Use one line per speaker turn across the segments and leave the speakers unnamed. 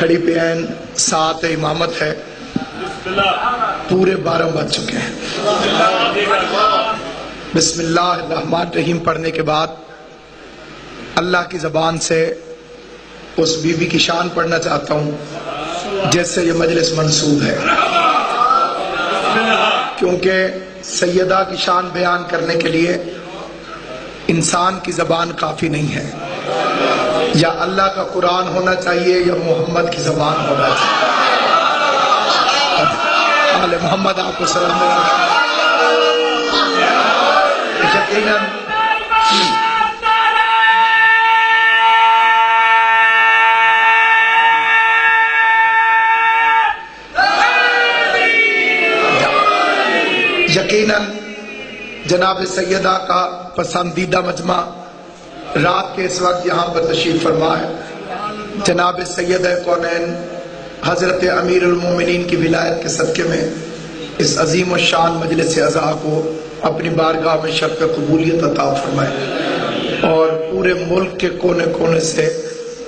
گھڑی پہ عین 7 امامت ہے، پورے 12 بج چکے ہیں۔ بسم اللہ الرحمن الرحیم پڑھنے کے بعد اللہ کی زبان سے اس بی بی کی شان پڑھنا چاہتا ہوں جس سے یہ مجلس منسوب ہے، کیونکہ سیدہ کی شان بیان کرنے کے لیے انسان کی زبان کافی نہیں ہے، یا اللہ کا قرآن ہونا چاہیے یا محمد کی زبان ہونا چاہیے۔ آل محمد آپ کو سلام یقیناً جناب سیدہ کا پسندیدہ مجمع رات کے اس وقت یہاں پر تشریف فرما ہے۔ جناب سیدہ کونین حضرت امیر المومنین کی ولایت کے صدقے میں اس عظیم الشان مجلس عزا کو اپنی بارگاہ میں شرف قبولیت عطا فرمائے، اور پورے ملک کے کونے کونے سے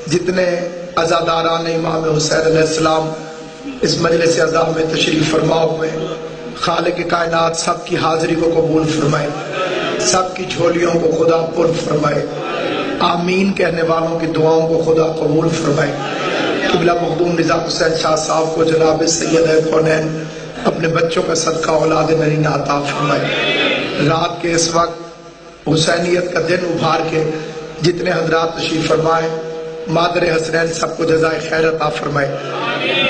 جتنے عزاداران امام حسین علیہ السلام اس مجلس عزا میں تشریف فرما ہوئے، خالق کائنات سب کی حاضری کو قبول فرمائے، سب کی جھولیوں کو خدا پر فرمائے، آمین کہنے والوں کی دعاؤں کو خدا قبول فرمائے۔ قبلہ مخدوم نظام حسین شاہ صاحب کو جناب سیدہ کونین اپنے بچوں کا صدقہ اولاد نرینہ عطا فرمائے۔ رات کے اس وقت حسینیت کا دن ابھار کے جتنے حضرات تشریف فرمائے، مادر حسنین سب کو جزائے خیر عطا فرمائے۔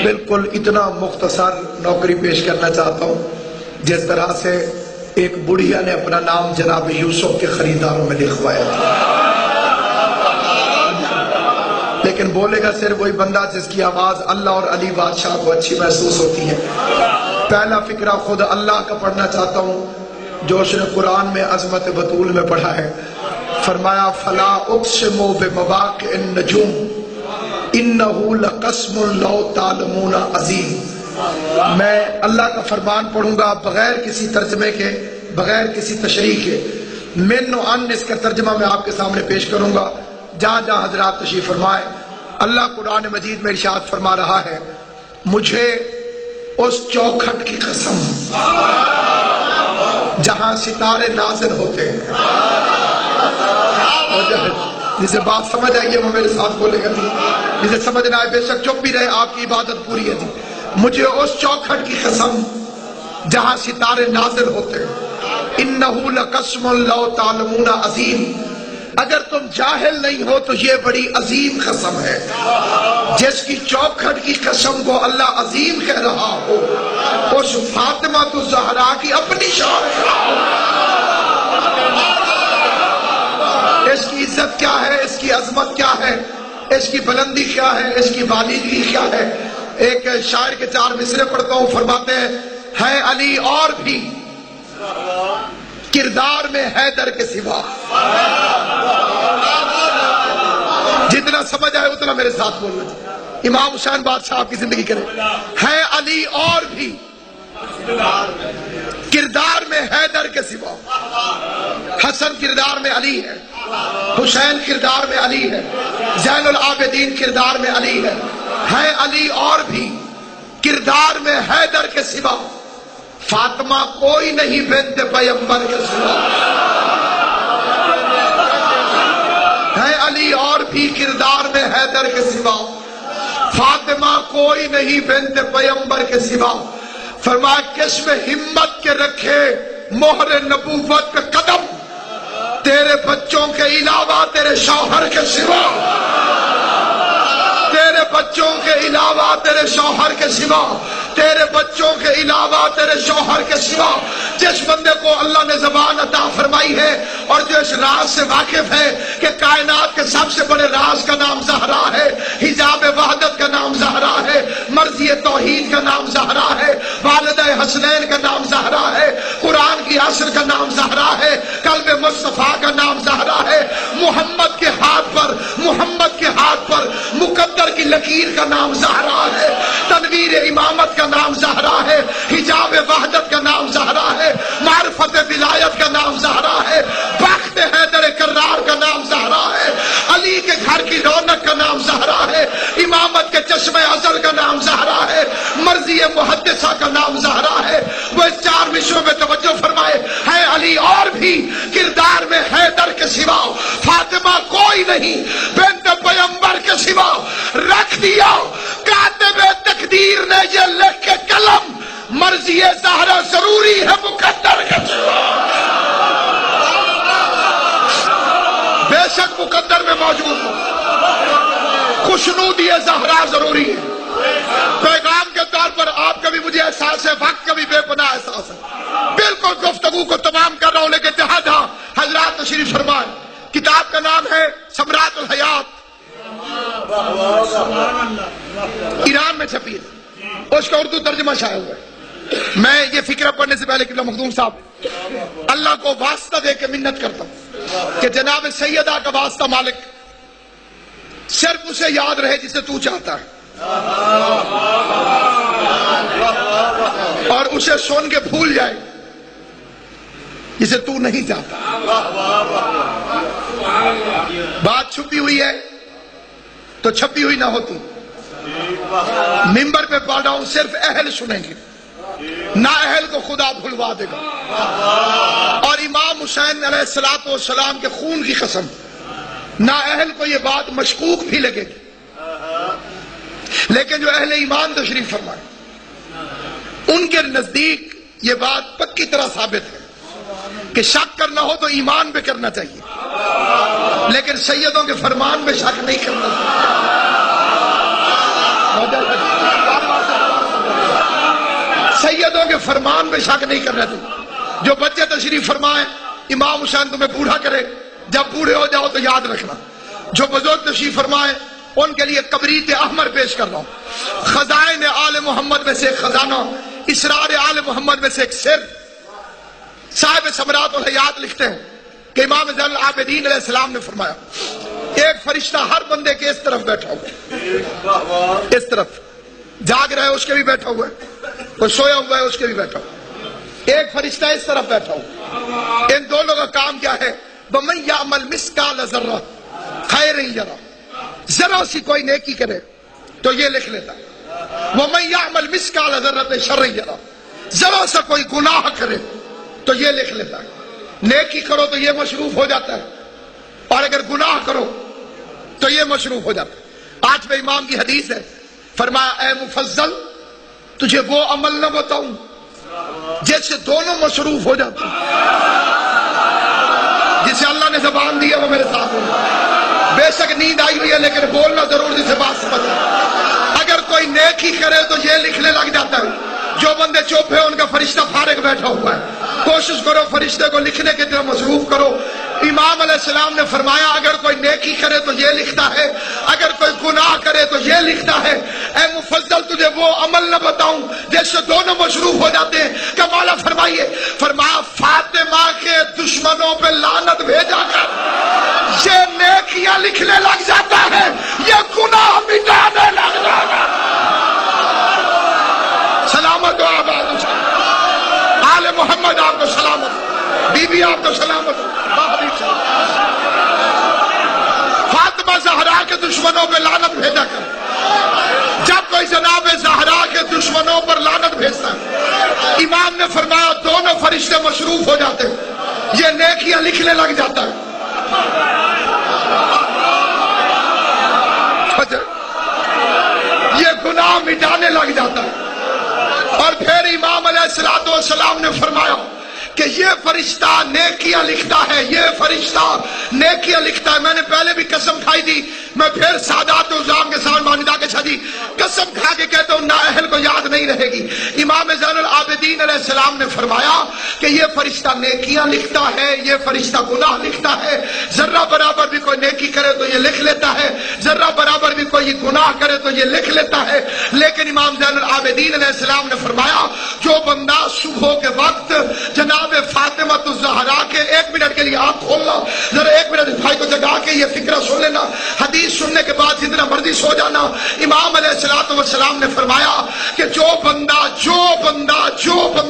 بالکل اتنا مختصر نوکری پیش کرنا چاہتا ہوں جس طرح سے ایک بڑھیا نے اپنا نام جناب یوسف کے خریداروں میں لکھوایا تھا، لیکن بولے گا صرف وہی بندہ جس کی آواز اللہ اور علی بادشاہ کو اچھی محسوس ہوتی ہے۔ پہلا فقرہ خود اللہ کا پڑھنا چاہتا ہوں جو اس نے قرآن میں عظمت بطول میں پڑھا ہے۔ فرمایا فلا اقسم بمواقع النجوم انہ لقسم لو تعلمون عظیم۔ میں اللہ کا فرمان پڑھوں گا بغیر کسی ترجمے کے، بغیر کسی تشریح کے، من و ان اس کا ترجمہ میں آپ کے سامنے پیش کروں گا جہاں جہاں حضرات تشریف فرمائے۔ اللہ قرآن مجید میں ارشاد فرما رہا ہے، مجھے اس چوکھٹ کی قسم جہاں ستارے نازل ہوتے ہیں، جسے بات سمجھ آئیے وہ میرے ساتھ بولے گا جی، جسے سمجھ نہ آئے بے شک چپ بھی رہے، آپ کی عبادت پوری ہے جی۔ مجھے اس چوکھٹ کی قسم جہاں ستارے نازل ہوتے ہیں، انہ لقسم لو تعلمون عظیم، اگر تم جاہل نہیں ہو تو یہ بڑی عظیم قسم ہے۔ جس کی چوکھٹ کی قسم کو اللہ عظیم کہہ رہا ہو، اس فاطمہ الزہرا کی اپنی شان ہے۔ اس کی عزت کیا ہے، اس کی عظمت کیا ہے، اس کی بلندی کیا ہے، اس کی بالیدگی کیا ہے۔ ایک شاعر کے 4 مصرے پڑھتا ہوں، فرماتے ہیں ہے علی اور بھی کردار میں حیدر کے سوا۔ جتنا سمجھ آئے اتنا میرے ساتھ بولنا۔ امام حسین بادشاہ آپ کی زندگی کرے۔ ہے علی اور بھی کردار میں حیدر کے سوا، حسن کردار میں علی ہے، حسین کردار میں علی ہے، زین العابدین کردار میں علی ہے علی اور بھی کردار میں حیدر کے سوا، فاطمہ کوئی نہیں بنت پیغمبر کے سوا۔ ہے علی اور بھی کردار میں حیدر کے سوا، فاطمہ کوئی نہیں بنت پیغمبر کے سوا۔ فرمایا کس میں ہمت کے رکھے مہر نبوت پہ قدم، تیرے بچوں کے علاوہ تیرے شوہر کے سوا، تیرے بچوں کے علاوہ تیرے شوہر کے سوا، تیرے بچوں کے علاوہ تیرے شوہر کے سوا۔ جس بندے کو اللہ نے زبان عطا فرمائی ہے اور جو اس راز سے واقف ہے کہ کائنات کے سب سے بڑے راز کا نام زہرا ہے، حجاب وحدت کا نام زہرا ہے، مرضی توحید کا نام زہرا ہے، والدہ حسنین کا نام زہرا ہے، قرآن کی عصر کا نام زہرا ہے، قلب مصطفیٰ کا نام زہرا ہے، محمد کے ہاتھ پر مقدر کی لکیر کا نام زہرا ہے، تنویر امامت کا نام زہرا ہے، حجاب وحدت کا نام زہرا ہے، معرفت ولایت کا نام زہرا ہے، بخت حیدر کرار کا نام زہرا ہے، علی علی کے گھر کی رونق کا نام زہرا ہے، امامت کے چشمے ازل کا نام زہرا ہے، مرضی محدثہ کا نام زہرا ہے۔ وہ اس 4 مصروں میں توجہ فرمائے، ہے علی اور بھی کردار میں حیدر کے سوا فاطمہ کوئی نہیں، بنت پیغمبر کے سوا رکھ دیا۔ کاتب تقدیر نے یہ لکھ کے قلم، مرضی زہرا ضروری ہے مقدر کے سوا۔ بے شک مقدر میں موجود ہو، خوشنودی زہرا ضروری ہے۔ پیغام کے طور پر آپ کا بھی مجھے احساس ہے، وقت کا بھی بے پناہ احساس ہے۔ بالکل گفتگو کو تمام کر رہا ہوں، لیکن جہاں حضرات تشریف فرمائیں۔ کتاب کا نام ہے ثمرات الحیات، ایران میں چھپی ہے، اس کا اردو ترجمہ شائع ہوا ہے۔ میں یہ فکرہ پڑھنے سے پہلے قبلہ مخدوم صاحب اللہ کو واسطہ دے کے منت کرتا ہوں کہ جناب سیدہ کا واسطہ مالک صرف اسے یاد رہے جسے تو چاہتا ہے، اور اسے سن کے بھول جائے جسے تو نہیں چاہتا۔ بات چھپی ہوئی ہے تو چھپی ہوئی نہ ہوتی۔ ممبر پہ پڑھ رہا ہوں، صرف اہل سنیں گے، نا اہل کو خدا بھلوا دے گا۔ اور امام حسین علیہ السلام کے خون کی قسم، نا اہل کو یہ بات مشکوک بھی لگے گی، لیکن جو اہل ایمان تشریف فرمائے ان کے نزدیک یہ بات پکی طرح ثابت ہے کہ شک کرنا ہو تو ایمان پہ کرنا چاہیے، لیکن سیدوں کے فرمان پہ شک نہیں کرنا چاہیے۔ سیدوں کے فرمان پہ شک نہیں کرنا چاہیے۔ جو بچے تشریف فرمائیں، امام حسین تمہیں بوڑھا کرے، جب بوڑھے ہو جاؤ تو یاد رکھنا۔ جو بزرگ تشریف فرمائیں ان کے لیے کبریت احمر پیش کر رہا ہوں۔ خزائن آل محمد میں سے ایک خزانہ، اسرار آل محمد میں سے ایک سر۔ صاحب ثمرات الحیات لکھتے ہیں کہ امام زین العابدین علیہ السلام نے فرمایا، ایک فرشتہ ہر بندے کے اس طرف بیٹھا ہوا ہے، اس طرف جاگ رہا ہے اس کے بھی بیٹھا ہوا ہے، کوئی سویا ہوا ہے اس کے بھی بیٹھا ہوا ہے، ایک فرشتہ اس طرف بیٹھا ہوا ہے۔ ان دونوں کا کام کیا ہے؟ وَمَن يَعْمَلْ مِثْقَالَ ذَرَّةٍ خَيْرًا يَرَهُ، ذرا سی کوئی نیکی کرے تو یہ لکھ لیتا ہے۔ وَمَن يَعْمَلْ مِثْقَالَ ذَرَّةٍ شَرًّا يَرَهُ، ذرا سا کوئی گناہ کرے تو یہ لکھ لیتا ہے۔ نیکی کرو تو یہ مصروف ہو جاتا ہے، اور اگر گناہ کرو تو یہ مصروف ہو جاتا ہے۔ آج میں امام کی حدیث ہے، فرمایا اے مفضل تجھے وہ عمل نہ بتاؤں جیسے دونوں مصروف ہو جاتے ہیں۔ جسے اللہ نے زبان دی ہے وہ میرے ساتھ ہو، بے شک نیند آئی ہوئی ہے لیکن بولنا ضرور جسے بات سمجھ۔ اگر کوئی نیکی کرے تو یہ لکھنے لگ جاتا ہے۔ جو بندے چپ ہیں ان کا فرشتہ فارغ بیٹھا ہوا ہے، کوشش کرو فرشتے کو لکھنے کی طرف مصروف کرو۔ امام علیہ السلام نے فرمایا اگر کوئی نیکی کرے تو یہ لکھتا ہے، اگر کوئی گناہ کرے تو یہ لکھتا ہے۔ اے مفضل تجھے وہ عمل نہ بتاؤں جس سے دونوں مصروف ہو جاتے ہیں؟ کہ مولا فرمائیے، فرمایا فاطمہ کے دشمنوں پہ لعنت بھیجا کر یہ نیکیاں لکھنے لگ جاتا ہے، یہ گناہ مٹانے لگ جاتا ہے۔ سلامت و آباد آل محمد آپ کو سلامت، بی بی آپ کو سلامت، فاطمہ زہرا کے دشمنوں پہ لعنت بھیجا کر۔ جب کوئی جناب زہرا کے دشمنوں پر لعنت بھیجتا ہے، امام نے فرمایا دونوں فرشتے مصروف ہو جاتے ہیں، یہ نیکیاں لکھنے لگ جاتا ہے۔ یہ گناہ مٹانے لگ جاتا ہے۔ اور پھر امام علیہ السلام نے فرمایا کہ یہ فرشتہ نیکیاں لکھتا ہے، یہ فرشتہ نیکیاں لکھتا ہے۔ میں نے پہلے بھی قسم کھائی تھی، میں پھر سادات الزام کے ساتھ ماندہ کے ساتھ قسم کھا کے کہتا ہوں نا اہل کو یاد نہیں رہے گی۔ امام زین العابدین علیہ السلام نے فرمایا کہ یہ فرشتہ نیکیاں لکھتا ہے، یہ فرشتہ گناہ لکھتا ہے۔ ذرہ برابر بھی کوئی نیکی کرے تو یہ لکھ لیتا ہے، ذرہ برابر بھی کوئی گناہ کرے تو یہ لکھ لیتا ہے۔ لیکن امام زین العابدین علیہ السلام نے فرمایا جو بندہ صبح کے وقت جناب فاطمہ الزہرا کے، ایک منٹ کے لیے آپ کھولنا ذرا، ایک منٹ بھائی کو جگا کے یہ فکرہ سن لینا، حدیث سننے کے بعد جتنا مرضی سو جانا۔ امام علیہ السلام نے فرمایا کہ جو بندہ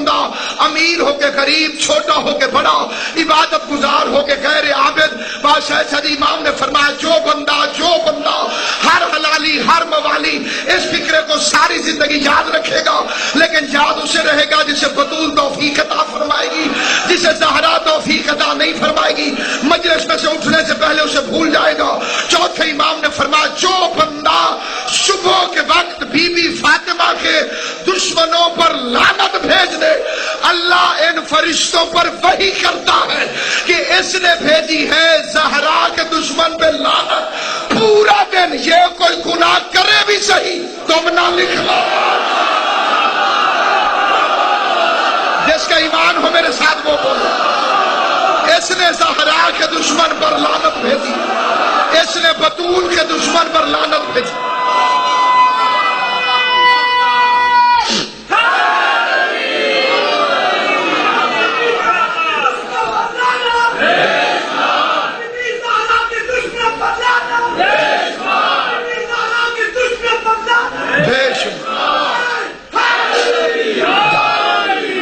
بندہ امیر ہو کے غریب، چھوٹا ہو کے بڑا، عبادت گزار ہو کے غیر عابد، بادشاہ سعد امام نے فرمایا جو بندہ ہر حلالی ہر موالی اس فکرے کو ساری زندگی یاد رکھے گا، لیکن یاد اسے رہے گا جسے بطول توفیق عطا فرمائے گی، جسے زہرا توفیق عطا نہیں فرمائے گی، مجلس میں سے اٹھنے سے پہلے اسے بھول جائے گا۔ چوتھے امام نے فرمایا جو بندہ صبح کے وقت بی بی فاطمہ کے دشمنوں پر لعنت بھیج دے، اللہ ان فرشتوں پر وحی کرتا ہے کہ اس نے بھیجی ہے زہرا کے دشمن پہ لعنت، پورا دن یہ کوئی گناہ کرے بھی صحیح تم نہ لکھنا۔ جس کا ایمان ہو میرے ساتھ وہ بولے، اس نے زہرا کے دشمن پر لعنت بھیجی، اس نے بطول کے دشمن پر لعنت بھیجی۔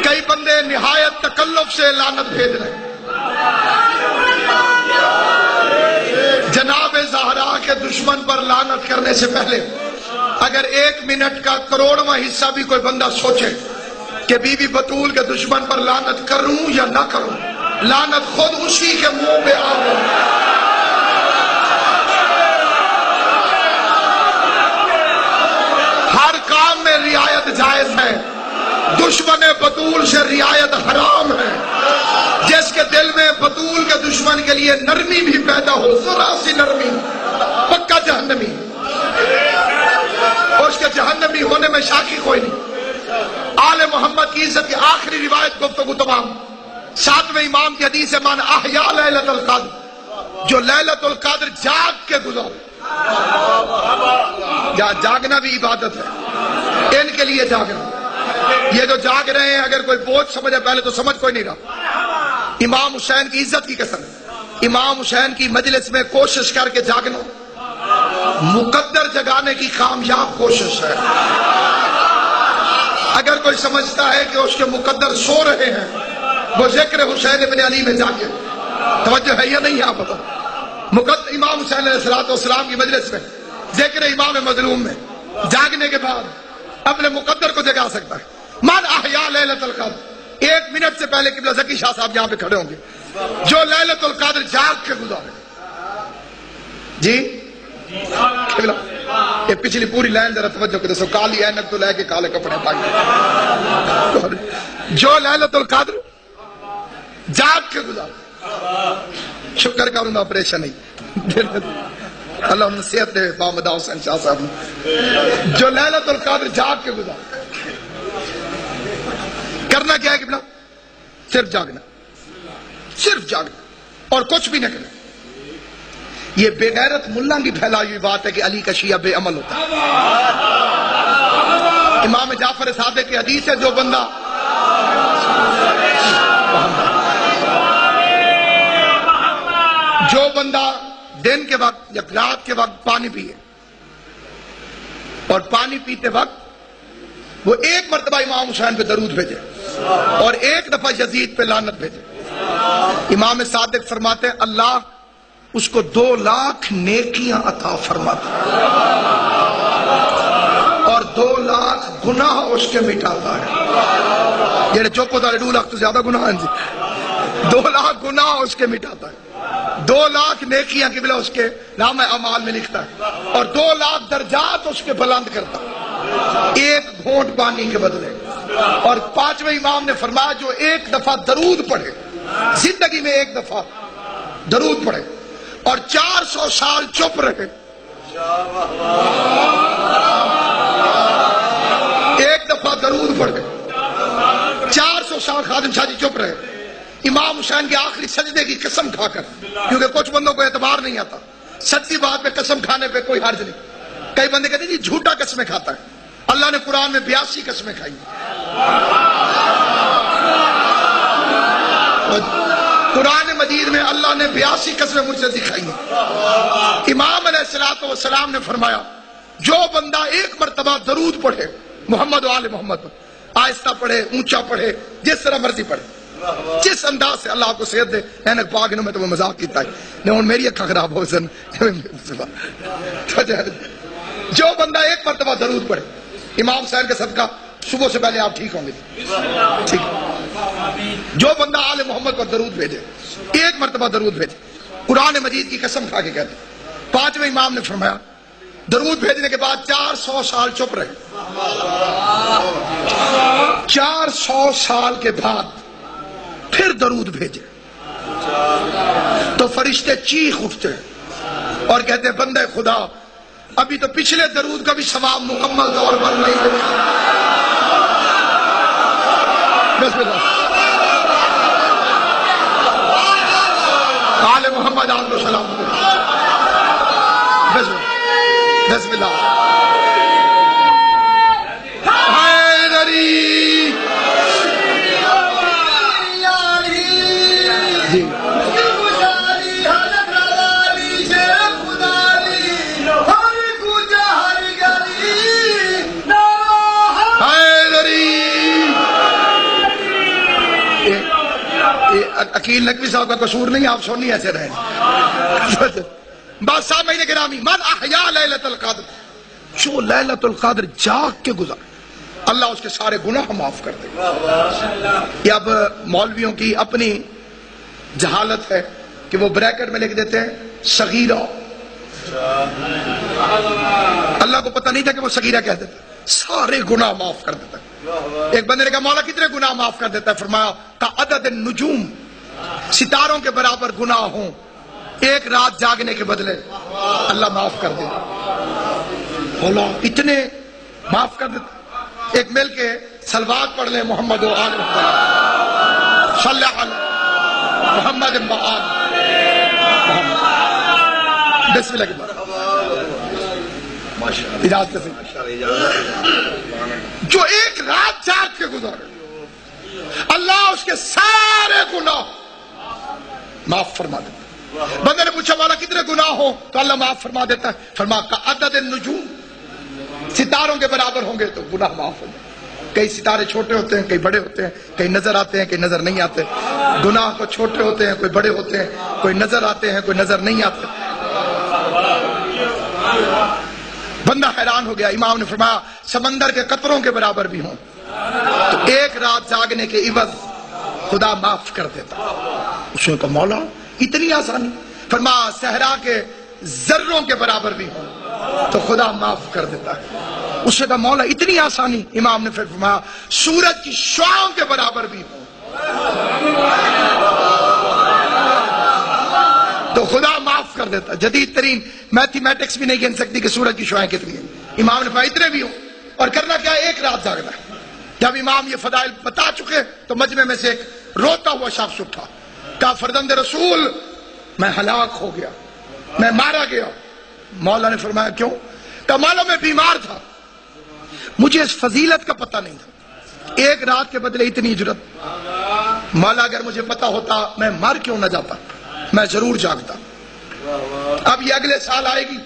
کئی بندے نہایت تکلف سے لعنت بھیج رہے ہیں۔ جناب زہرا کے دشمن پر لعنت کرنے سے پہلے اگر 1 منٹ کا کروڑواں حصہ بھی کوئی بندہ سوچے کہ بی بی بطول کے دشمن پر لعنت کروں یا نہ کروں، لعنت خود اسی کے منہ پہ آ گئی۔ ہر کام میں رعایت جائز ہے، دشمن بطول سے رعایت حرام ہے۔ جس کے دل میں بطول کے دشمن کے لیے نرمی بھی پیدا ہو، ذرا سی نرمی، پکا جہنمی، اور اس کے جہنمی ہونے میں شاکی کوئی نہیں۔ آل محمد کی عزت کی آخری روایت گفتگو تمام، 7ویں امام کی حدیث ہے، من احیا لیلۃ القدر، جو لیلۃ القدر جاگ کے گزارے، جاگنا بھی عبادت ہے، ان کے لیے جاگنا۔ یہ جو جاگ رہے ہیں اگر کوئی بوجھ سمجھے، پہلے تو سمجھ کوئی نہیں رہا۔ امام حسین کی عزت کی قسم، امام حسین کی مجلس میں کوشش کر کے جاگنا مقدر جگانے کی کامیاب کوشش ہے۔ اگر کوئی سمجھتا ہے کہ اس کے مقدر سو رہے ہیں، وہ ذکر حسین ابن علی میں جاگے، توجہ ہے یا نہیں؟ آپ بتاؤ، امام حسین علیہ السلام کی مجلس میں ذکر امام مظلوم میں جاگنے کے بعد اپنے مقدر کو جگا سکتا ہے۔ من احیا لیلۃ القدر، 1 منٹ سے پہلے قبلہ ذکی شاہ صاحب یہاں پہ کھڑے ہوں گے، جو لیلۃ القدر جاگ کے گزارے۔ جی قبلہ، یہ پچھلی پوری لائن ذرا توجہ کرو، سو کالی اینک تو لے کے کالے کپڑے پائیں، جو لیلۃ القدر جاگ کے گزارے۔ شکر کروں گا آپریشن نہیں، اللہ صحت دے محمد حسین شاہ صاحب نے، جو لیلۃ القدر جاگ کے گزارے۔ کرنا کیا ہے قبلہ؟ صرف جاگنا، صرف جاگنا اور کچھ بھی نہ کرنا۔ یہ بے غیرت ملا کی پھیلائی ہوئی بات ہے کہ علی کا شیعہ بے عمل ہوتا ہے۔ امام جعفر صادق کی حدیث ہے، جو بندہ دن کے وقت یا رات کے وقت پانی پیے اور پانی پیتے وقت وہ 1 مرتبہ امام حسین پہ درود بھیجے اور 1 دفعہ یزید پہ لعنت بھیجے، امام صادق فرماتے ہیں اللہ اس کو 2 لاکھ نیکیاں عطا فرماتا اور 2 لاکھ گناہ اس کے مٹاتا ہے۔ یہ چپ ہوتا ہے، 2 لاکھ تو زیادہ گناہ ہیں جی، 2 لاکھ گناہ اس کے مٹاتا ہے، 2 لاکھ نیکیاں قبلہ اس کے نام اعمال میں لکھتا ہے اور 2 لاکھ درجات اس کے بلند کرتا ہے 1 گھونٹ پانی کے بدلے۔ اور 5ویں امام نے فرمایا جو 1 دفعہ درود پڑھے، زندگی میں 1 دفعہ درود پڑھے اور 400 سال چپ رہے، 1 دفعہ درود پڑھے 400 سال خادم شاہ جی چپ رہے، امام حسین کے آخری سجدے کی قسم کھا کر، کیونکہ کچھ بندوں کو اعتبار نہیں آتا، سچی بات پہ قسم کھانے پہ کوئی حرج نہیں۔ کئی بندے کہتے ہیں جی جھوٹا قسمیں کھاتا ہے، اللہ نے قرآن میں 82 قسمیں کھائی، قرآن مجید میں اللہ نے 82 قسمیں مجھ سے دکھائی ہیں۔ امام علیہ السلام نے فرمایا جو بندہ 1 مرتبہ درود پڑھے محمد و آل محمد، آہستہ پڑھے, اونچا پڑھے, جس طرح مرضی پڑھے, جس انداز سے اللہ کو صحت دے. اینک پا کے میں تو مذاق کیتا ہے نہیں, میری اکھاں خراب ہو سن. جو بندہ ایک مرتبہ درود پڑھے امام حسین کے صدقہ, صبح سے پہلے آپ ٹھیک ہوں گے. ٹھیک. جو بندہ آل محمد پر درود بھیجے, ایک مرتبہ درود بھیجے, قرآن مجید کی قسم کھا کے کہتے, پانچویں امام نے فرمایا درود بھیجنے کے بعد 400 سال چپ رہے. 400 سال کے بعد پھر درود بھیجے تو فرشتے چیخ اٹھتے اور کہتے بندے خدا ابھی تو پچھلے درود کا بھی ثواب مکمل طور پر نہیں ملا. بسم اللہ. آل محمد آپ کو سلام. بسم اللہ. حیدری جی عقیل نقوی صاحب کا قصور نہیں, آپ سنی ایسے رہے. بات سامعین گرامی, من احیا لیلۃ القدر, جو لیلۃ القدر جاگ کے گزار اللہ اس کے سارے گناہ معاف کر دے. یہ اب مولویوں کی اپنی جہالت ہے کہ وہ بریکٹ میں لکھ دیتے ہیں صغیرہ. اللہ کو پتہ نہیں تھا کہ وہ صغیرہ کہہ دیتا, سارے گناہ معاف کر دیتا. ایک بندے نے کہا مولا کتنے گناہ معاف کر دیتا ہے؟ فرمایا کعدد النجوم, ستاروں کے برابر گناہ ہوں ایک رات جاگنے کے بدلے اللہ معاف کر دے. مولا اتنے معاف کر دیتا. ایک مل کے سلوات پڑھ لیں محمد و آل محمد صلی اللہ علیہ محمد و آل محمد. بسم اللہ کے اجازت سے جو ایک رات جاگ کے گزارے اللہ اس کے سارے گناہ معاف فرما دیتا. بندے نے پوچھا مولا کتنے گناہ ہو تو اللہ معاف فرما دیتا ہے. فرما کعدد النجوم, ستاروں کے برابر ہوں گے تو گناہ معاف ہو جائے. کئی ستارے چھوٹے ہوتے ہیں, کئی بڑے ہوتے ہیں, کئی نظر آتے ہیں, کئی نظر نہیں آتے. گناہ کو چھوٹے ہوتے ہیں, کوئی بڑے ہوتے ہیں, کوئی نظر آتے ہیں, کوئی نظر نہیں آتے. بندہ حیران ہو گیا. امام نے فرمایا سمندر کے قطروں کے برابر بھی ہوں تو ایک رات جاگنے کے عوض خدا معاف کر دیتا. اس نے کہا مولا اتنی آسانی؟ فرمایا صحرا کے ذروں کے برابر بھی ہوں تو خدا معاف کر دیتا ہے. اس نے کہا مولا اتنی آسانی؟ امام نے پھر فرمایا سورج کی شعاعوں کے برابر بھی ہوں تو خدا معاف کر دیتا. جدید ترین میتھمیٹکس بھی نہیں گن سکتی کہ سورج کی شعاعیں کتنی ہیں. امام نے فرمایا اتنے بھی ہوں. اور کرنا کیا؟ ایک رات جاگنا ہے. جب امام یہ فضائل بتا چکے تو مجمع میں سے ایک روتا ہوا شخص اٹھا, کہا فرزند رسول میں ہلاک ہو گیا, میں مارا گیا. مولا نے فرمایا کیوں؟ کہا مولا میں بیمار تھا, مجھے اس فضیلت کا پتہ نہیں تھا, ایک رات کے بدلے اتنی اجرت. مولا اگر مجھے پتا ہوتا میں مر کیوں نہ جاتا, میں ضرور جاگتا. اب یہ اگلے سال آئے گی,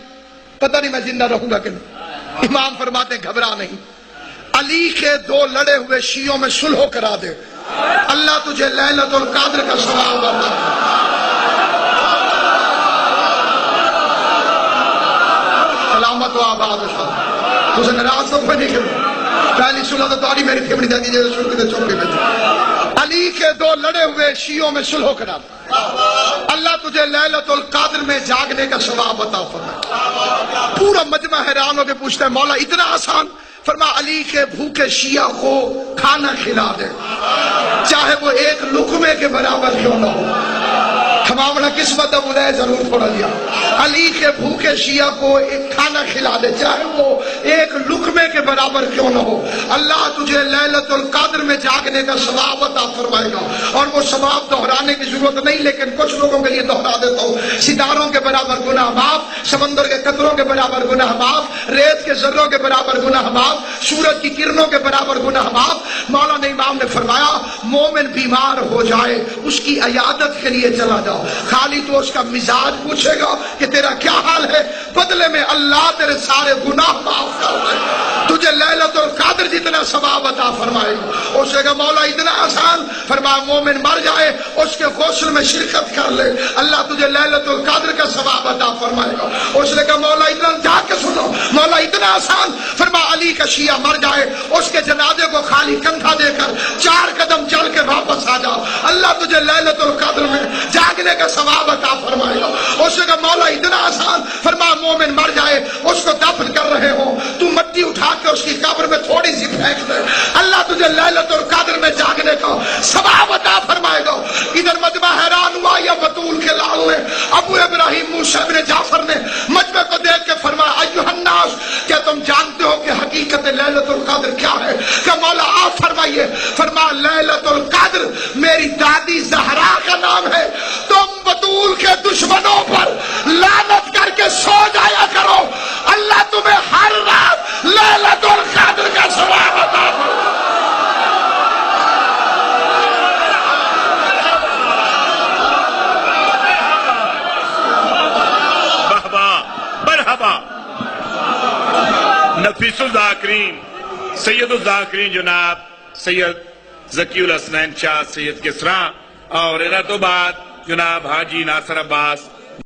پتہ نہیں میں زندہ رہوں گا کہ نہیں. امام فرماتے گھبرا نہیں, علی کے 2 لڑے ہوئے شیعوں میں صلح کرا دے, اللہ تجھے لیلۃ القدر کا ثواب عطا سلامت و آباد. تجھے ناراض تو نہیں کروں, پہلی صلح تو تاری میری پھیمڑی دے دیجیے شروع کے چوکے میں. علی کے 2 لڑے ہوئے شیعوں میں صلح کرا دے, اللہ تجھے لیلۃ القدر میں جاگنے کا ثواب عطا فرمائے. پورا مجمع حیران ہو کے پوچھتا ہے مولا اتنا آسان؟ فرما علی کے بھوکے شیعہ کو کھانا کھلا دے, چاہے وہ ایک لقمے کے برابر کیوں نہ ہو. ہمارا قسمت ہے ضرور پڑھ لیا. علی کے بھوکے شیعہ کو ایک کھانا کھلا دے, چاہے وہ ایک لقمے کے برابر کیوں نہ ہو. اللہ تجھے لیلۃ القدر میں جاگنے کا ثواب عطا فرمائے گا. اور وہ ثواب دہرانے کی ضرورت نہیں, لیکن کچھ لوگوں کے لیے دہرا دیتا ہوں. ستاروں کے برابر گناہ معاف, سمندر کے قطروں کے برابر گناہ معاف, ریت کے ذروں کے برابر گناہ معاف, سورج کی کرنوں کے برابر گناہ معاف. مولانا امام نے فرمایا مومن بیمار ہو جائے اس کی عیادت کے لیے چلا جاؤ, خالی تو اس کا مزاج پوچھے گا کہ تیرا کیا حال ہے, بدلے میں اللہ تیرے سارے گناہ معاف کر دے. تجھے لیلۃ القدر اتنا ثواب عطا فرمائے گا۔ اس نے کہا مولا اتنا آسان، فرمایا مومن مر جائے اس کے غسل میں شرکت کر لے اللہ تجھے لیلۃ القدر کا ثواب عطا فرمائے گا۔ اس نے کہا مولا اتنا، جا کے سنو مولا اتنا آسان، فرمایا علی کا شیعہ مر جائے اس کے جنازے کو خالی کندھا دے کر 4 قدم چل کے واپس آ جاؤ اللہ تجھے لیلۃ القدر میں جاگنے کا ثواب عطا فرمائے گا۔ اس نے کہا مولا اتنا آسان، فرمایا مومن مر جائے اس کو دفن کر رہے ہو تو مٹی اٹھا کے اس کی قبر میں تھوڑی سی پھینک دے اللہ تجھے لیلۃ القدر میں جاگنے کا ثواب عطا فرمائے گا۔ ادھر مجمع حیران ہوا، یا بطول کے لال نے ابو ابراہیم موسیٰ ابن جعفر نے مجمع کو دیکھ کے فرمایا ایھا الناس، کیا تم جانتے ہو کہ حقیقت لیلۃ القدر کیا ہے؟ کہ مولا آپ فرمائیے۔ فرمایا لیلۃ القدر میری دادی زہرا کا نام ہے، تم بطول کے دشمنوں پر لعنت کر کے سو جایا کرو اللہ تمہیں ہر رات لیلۃ القدر کا ثواب عطا فرمائے۔
نفیس الذاکرین سید الذاکرین جناب سید ذکی الحسنین شاہ سید کسرا اور انہوں تو بعد جناب حاجی ناصر عباس